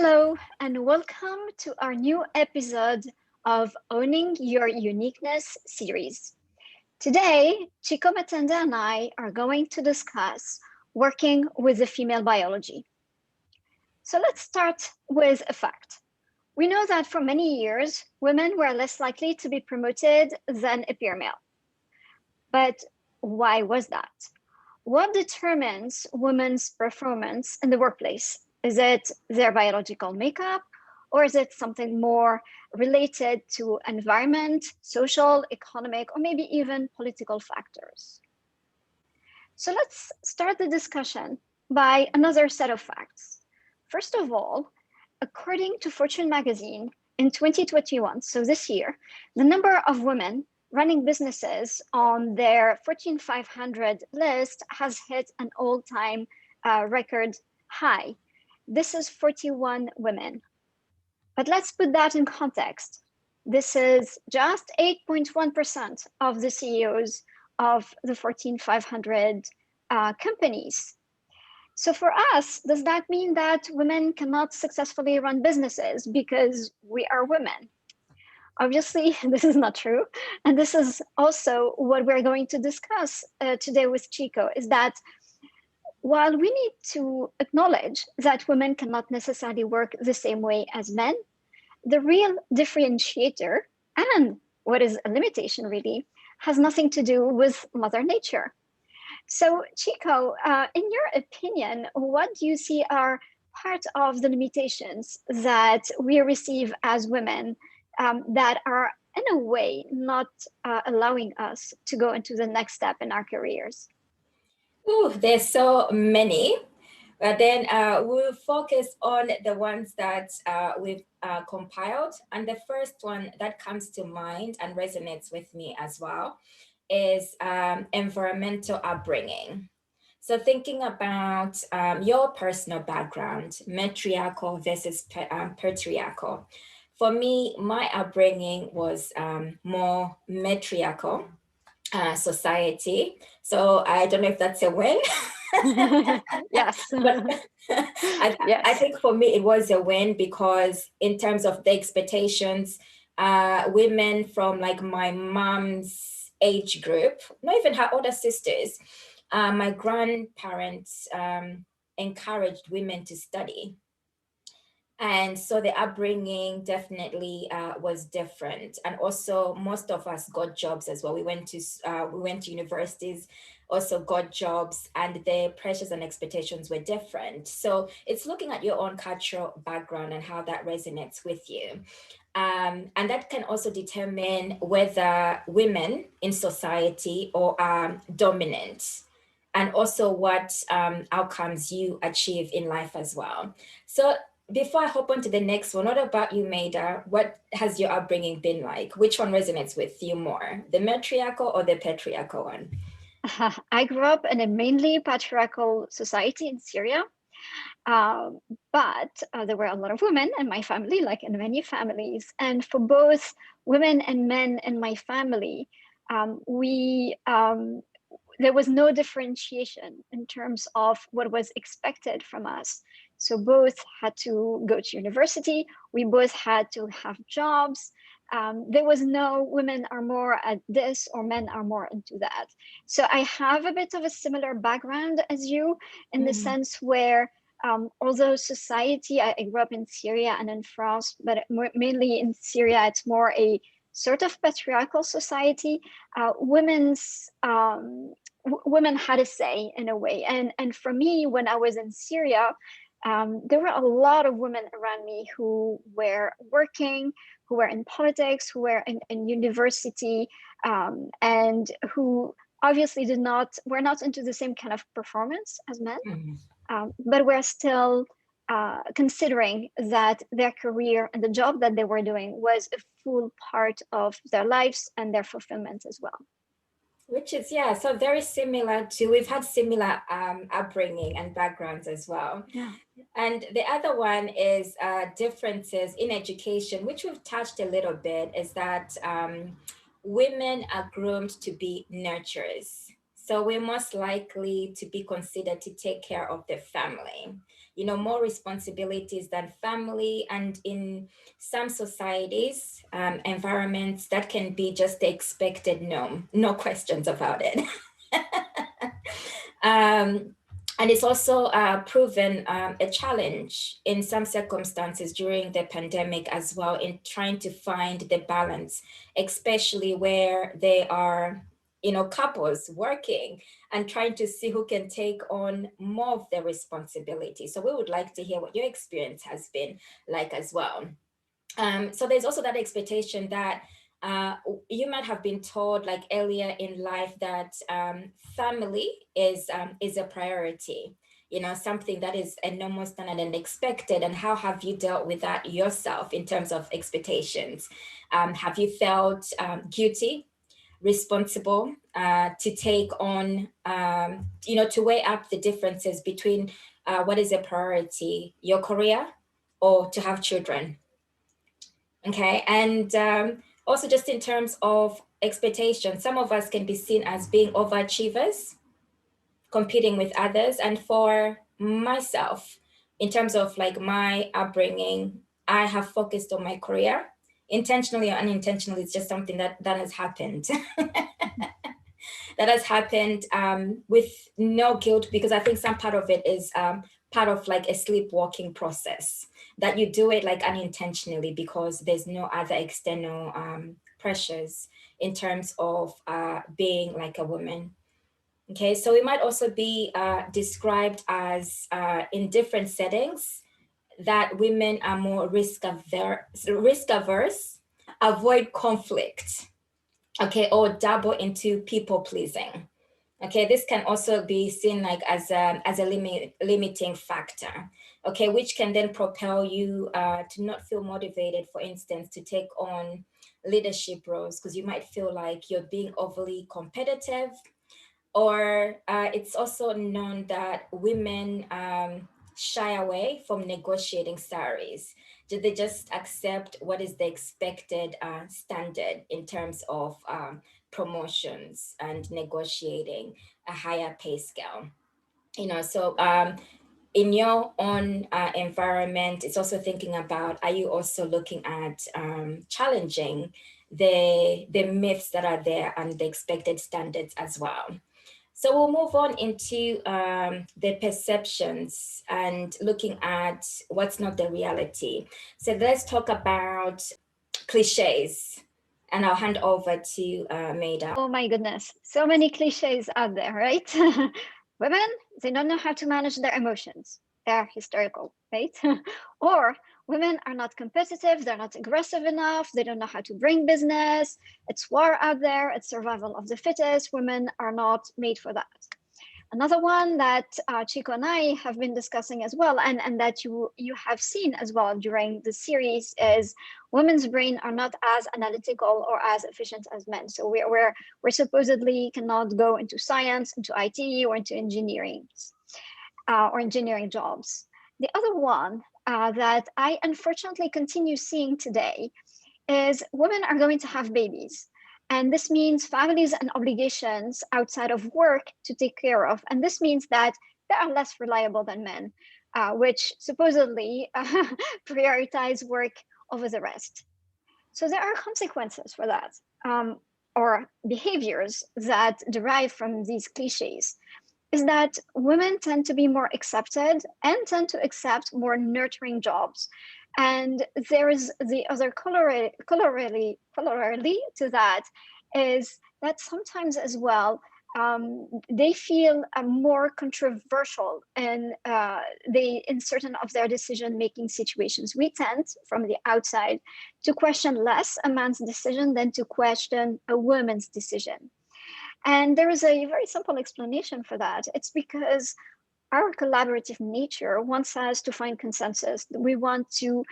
Hello, and welcome to our new episode of Owning Your Uniqueness series. Today, Chico Matenda and I are going to discuss working with the female biology. So let's start with a fact. We know that for many years, women were less likely to be promoted than appear male. But why was that? What determines women's performance in the workplace? Is it their biological makeup, or is it something more related to environment, social, economic, or maybe even political factors? So let's start the discussion by another set of facts. First of all, according to Fortune magazine, in 2021, so this year, the number of women running businesses on their Fortune 500 list has hit an all-time record high. This is 41 women. But let's put that in context. This is just 8.1% of the CEOs of the Fortune 500 companies. So for us, does that mean that women cannot successfully run businesses because we are women? Obviously, this is not true. And this is also what we're going to discuss today with Chico, is that while we need to acknowledge that women cannot necessarily work the same way as men, the real differentiator, and what is a limitation really, has nothing to do with Mother Nature. So Chico, in your opinion, what do you see are part of the limitations that we receive as women that are in a way not allowing us to go into the next step in our careers? Ooh, there's so many, but then we'll focus on the ones that we've compiled. And the first one that comes to mind and resonates with me as well is environmental upbringing. So thinking about your personal background, matriarchal versus patriarchal. For me, my upbringing was more matriarchal society. So I don't know if that's a win. Yes. But Yes. I think for me, it was a win because in terms of the expectations, women from like my mom's age group, not even her older sisters, my grandparents encouraged women to study. And so the upbringing definitely was different, and also most of us got jobs as well. We went to universities, also got jobs, and the pressures and expectations were different. So it's looking at your own cultural background and how that resonates with you. And that can also determine whether women in society or are dominant, and also what outcomes you achieve in life as well. So before I hop on to the next one, what about you, Maida? What has your upbringing been like? Which one resonates with you more, the matriarchal or the patriarchal one? I grew up in a mainly patriarchal society in Syria, but there were a lot of women in my family, like in many families. And for both women and men in my family, there was no differentiation in terms of what was expected from us. So both had to go to university. We both had to have jobs. There was no women are more at this or men are more into that. So I have a bit of a similar background as you in the sense where although society, I grew up in Syria and in France, but mainly in Syria, it's more a sort of patriarchal society. Women had a say in a way. And for me, when I was in Syria, there were a lot of women around me who were working, who were in politics, who were in university, and who obviously were not into the same kind of performance as men, but were still considering that their career and the job that they were doing was a full part of their lives and their fulfillment as well. Which is, yeah, so very similar to, we've had similar upbringing and backgrounds as well. Yeah. And the other one is differences in education, which we've touched a little bit, is that women are groomed to be nurturers. So we're most likely to be considered to take care of the family. more responsibilities than family. And in some societies, environments, that can be just the expected norm, no questions about it. um, and it's also proven a challenge in some circumstances during the pandemic as well, in trying to find the balance, especially where they are, couples working and trying to see who can take on more of the responsibility. So we would like to hear what your experience has been like as well. So there's also that expectation that uh, you might have been told like earlier in life that family is a priority, something that is a normal standard and expected. And how have you dealt with that yourself in terms of expectations? Have you felt guilty, responsible to take on, to weigh up the differences between what is a priority, your career or to have children? Okay. And also, just in terms of expectations, some of us can be seen as being overachievers, competing with others. And for myself, in terms of like my upbringing, I have focused on my career, intentionally or unintentionally. It's just something that has happened. That has happened with no guilt, because I think some part of it is part of like a sleepwalking process, that you do it like unintentionally because there's no other external pressures in terms of being like a woman. Okay, so it might also be described as in different settings that women are more risk averse, avoid conflict, okay, or dabble into people pleasing. Okay, this can also be seen like as a limiting factor, okay, which can then propel you to not feel motivated, for instance, to take on leadership roles, because you might feel like you're being overly competitive. Or it's also known that women shy away from negotiating salaries. Do they just accept what is the expected standard in terms of promotions and negotiating a higher pay scale? So in your own environment, it's also thinking about, are you also looking at challenging the myths that are there and the expected standards as well? So we'll move on into the perceptions and looking at what's not the reality. So let's talk about cliches, and I'll hand over to Maida. Oh my goodness, so many cliches out there, right? Women, they don't know how to manage their emotions. They're hysterical, right? Or women are not competitive, they're not aggressive enough, they don't know how to bring business. It's war out there, it's survival of the fittest. Women are not made for that. Another one that Chico and I have been discussing as well, and that you have seen as well during the series, is women's brain are not as analytical or as efficient as men. So we're supposedly cannot go into science, into IT, or into engineering, or engineering jobs. The other one that I unfortunately continue seeing today is women are going to have babies. And this means families and obligations outside of work to take care of. And this means that they are less reliable than men, which supposedly prioritize work over the rest. So there are consequences for that, or behaviors that derive from these cliches. Is that women tend to be more accepted and tend to accept more nurturing jobs. And there is the other corollary to that, is that sometimes as well, they feel more controversial and they in certain of their decision making situations. We tend from the outside to question less a man's decision than to question a woman's decision. And there is a very simple explanation for that. It's because our collaborative nature wants us to find consensus. We want to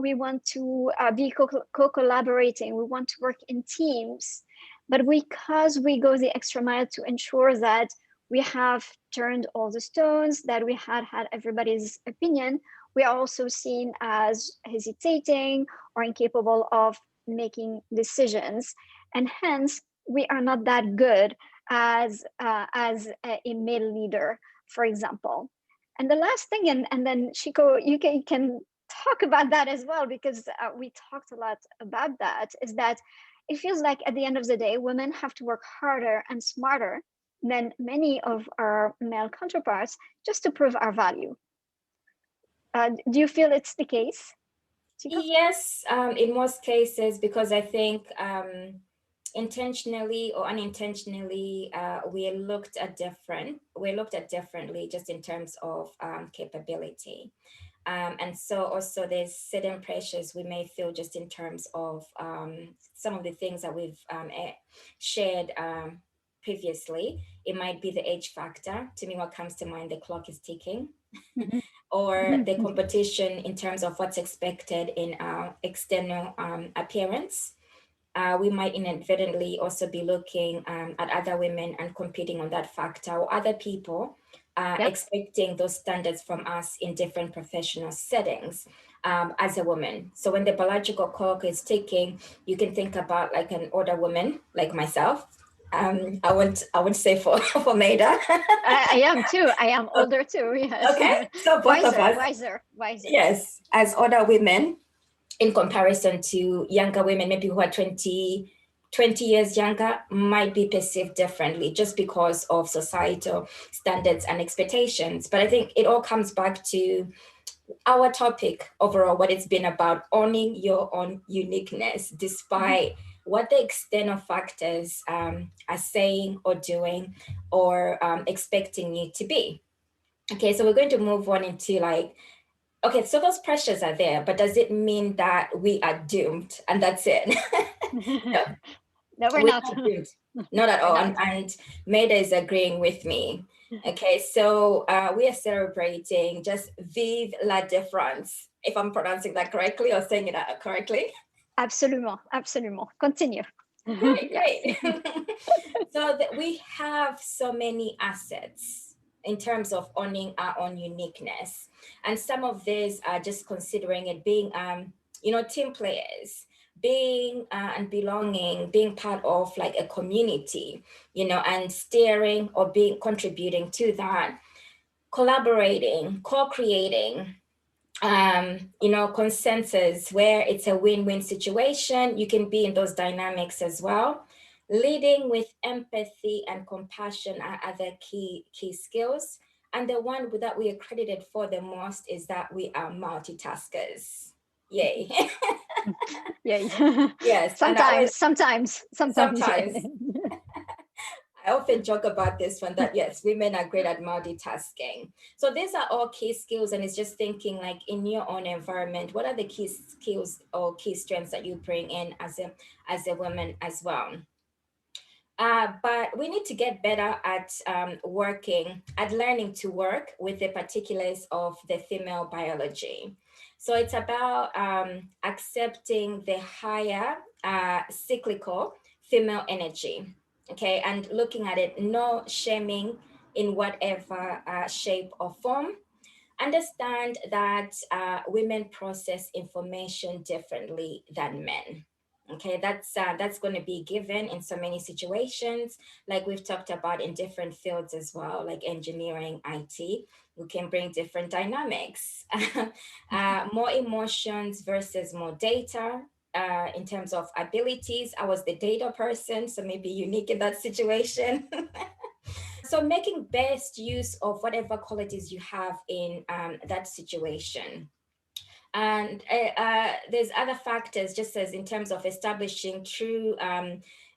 be co-collaborating. We want to work in teams. But because we go the extra mile to ensure that we have turned all the stones, that we had everybody's opinion, we are also seen as hesitating or incapable of making decisions. And hence, we are not that good as a male leader, for example. And the last thing, and then Chico, you can talk about that as well, because we talked a lot about that, is that it feels like at the end of the day, women have to work harder and smarter than many of our male counterparts just to prove our value. Do you feel it's the case, Chico? Yes, in most cases, because I think intentionally or unintentionally, we're looked at differently just in terms of capability. And so also there's certain pressures we may feel just in terms of some of the things that we've shared previously. It might be the age factor. To me, what comes to mind, the clock is ticking. Or the competition in terms of what's expected in our external appearance. We might inadvertently also be looking at other women and competing on that factor, or other people expecting those standards from us in different professional settings as a woman. So when the biological clock is ticking, you can think about like an older woman like myself. I would say for Maida. I am too. I am older too. Yes. Okay, so both of us. Wiser. Yes, as older women, in comparison to younger women, maybe who are 20 years younger, might be perceived differently just because of societal standards and expectations. But I think it all comes back to our topic overall, what it's been about: owning your own uniqueness, despite what the external factors are saying or doing or expecting you to be. Okay, so we're going to move on into like, okay, so those pressures are there, but does it mean that we are doomed and that's it? No, No, we're we're not. not doomed. Not at all. And Maida is agreeing with me. Okay, so we are celebrating just Vive la Différence, if I'm pronouncing that correctly or saying it correctly. Absolument. Continue. Great. So that we have so many assets in terms of owning our own uniqueness. And some of these are just considering it being, team players, being and belonging, being part of like a community, and steering or being contributing to that, collaborating, co-creating, consensus where it's a win-win situation. You can be in those dynamics as well. Leading with empathy and compassion are other key skills. And the one that we are credited for the most is that we are multitaskers. Yay. Yay. Yes. Sometimes. I often joke about this one, that yes, women are great at multitasking. So these are all key skills, and it's just thinking like in your own environment, what are the key skills or key strengths that you bring in as a woman as well? But we need to get better at learning to work with the particulars of the female biology. So it's about accepting the higher cyclical female energy, okay, and looking at it, no shaming in whatever shape or form. Understand that women process information differently than men. Okay, that's going to be given in so many situations, like we've talked about in different fields as well, like engineering, IT. We can bring different dynamics, more emotions versus more data. In terms of abilities, I was the data person, so maybe unique in that situation. So making best use of whatever qualities you have in that situation. And there's other factors, just as in terms of establishing true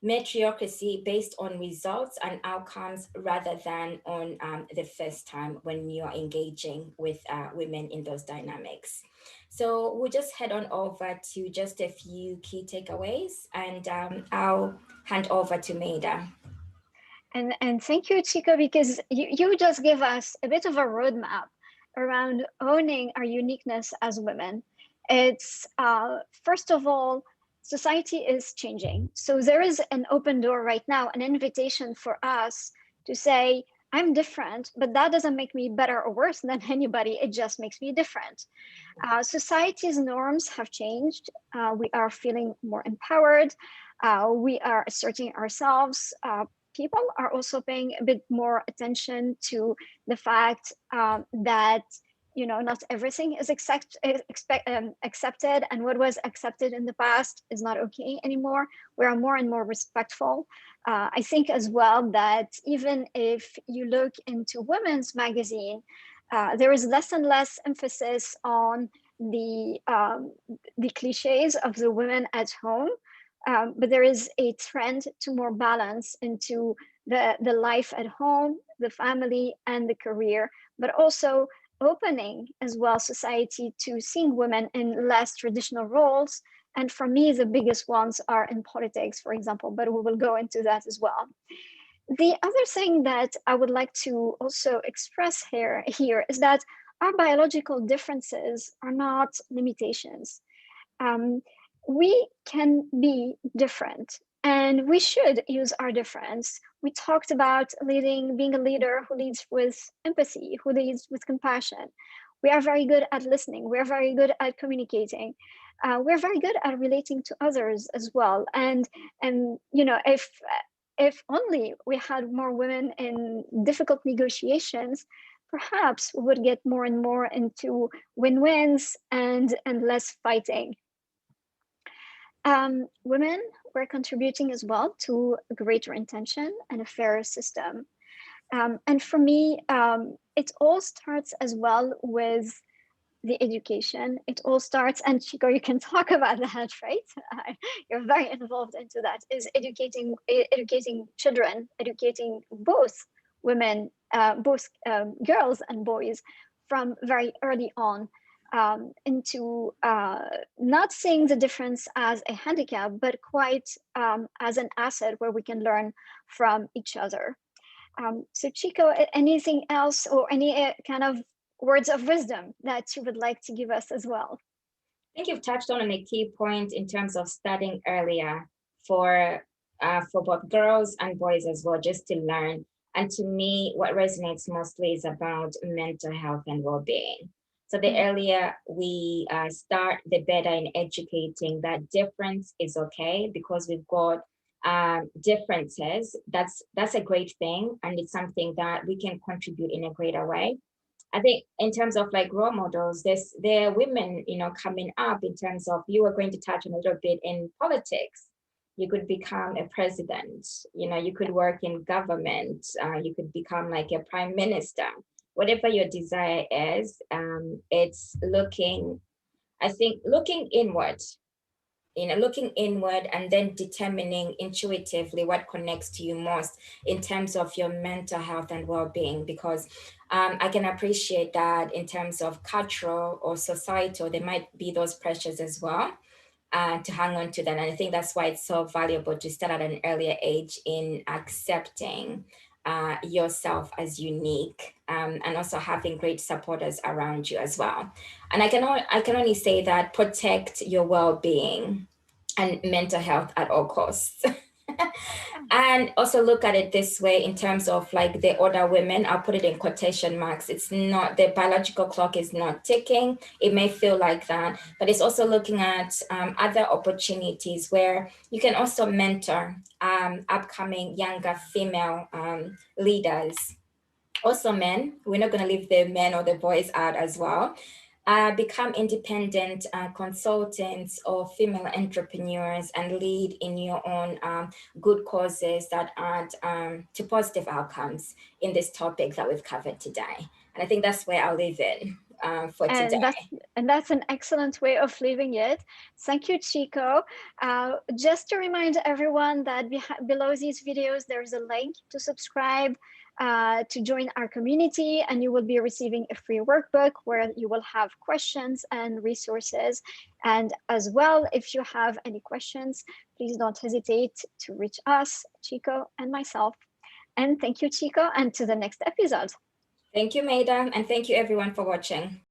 meritocracy based on results and outcomes rather than on the first time when you're engaging with women in those dynamics. So we'll just head on over to just a few key takeaways, and I'll hand over to Maida. And thank you, Chico, because you just give us a bit of a roadmap around owning our uniqueness as women. It's first of all, society is changing. So there is an open door right now, an invitation for us to say, I'm different, but that doesn't make me better or worse than anybody. It just makes me different. Society's norms have changed. We are feeling more empowered. We are asserting ourselves. people are also paying a bit more attention to the fact that not everything is accepted, and what was accepted in the past is not okay anymore. We are more and more respectful. I think as well that even if you look into women's magazine, there is less and less emphasis on the cliches of the women at home, but there is a trend to more balance into the life at home, the family, and the career, but also opening as well society to seeing women in less traditional roles. And for me, the biggest ones are in politics, for example, but we will go into that as well. The other thing that I would like to also express here is that our biological differences are not limitations. We can be different, and we should use our difference. We talked about leading, being a leader who leads with empathy, who leads with compassion. We are very good at listening. We're very good at communicating. We're very good at relating to others as well. And if only we had more women in difficult negotiations, perhaps we would get more and more into win-wins and less fighting. Women were contributing as well to a greater intention and a fairer system. And for me, it all starts as well with the education. It all starts, and Chico, you can talk about that, right? You're very involved into that, is educating children, educating both women, both girls and boys from very early on, into not seeing the difference as a handicap, but quite as an asset where we can learn from each other. So Chico, anything else or any kind of words of wisdom that you would like to give us as well? I think you've touched on a key point in terms of starting earlier for both girls and boys as well, just to learn. And to me, what resonates mostly is about mental health and well-being. So the earlier we start, the better in educating that difference is okay, because we've got differences. That's a great thing, and it's something that we can contribute in a greater way. I think in terms of like role models, there are women, coming up in terms of, you are going to touch on a little bit in politics. You could become a president, you could work in government, you could become like a prime minister, whatever your desire is. It's looking inward, looking inward and then determining intuitively what connects to you most in terms of your mental health and well-being. Because I can appreciate that in terms of cultural or societal, there might be those pressures as well, to hang on to that. And I think that's why it's so valuable to start at an earlier age in accepting yourself as unique, and also having great supporters around you as well. And I can only say that protect your well-being and mental health at all costs. And also look at it this way in terms of like the older women, I'll put it in quotation marks. It's not, the biological clock is not ticking. It may feel like that, but it's also looking at other opportunities where you can also mentor upcoming younger female leaders. Also men, we're not going to leave the men or the boys out as well. Become independent consultants or female entrepreneurs and lead in your own good causes that add to positive outcomes in this topic that we've covered today. And I think that's where I'll leave it for today. And that's an excellent way of leaving it. Thank you, Chico. Just to remind everyone that below these videos, there's a link to subscribe, to join our community, and you will be receiving a free workbook where you will have questions and resources. And as well, if you have any questions, please don't hesitate to reach us, Chico and myself. And thank you, Chico, and to the next episode. Thank you, Maida, and thank you everyone for watching.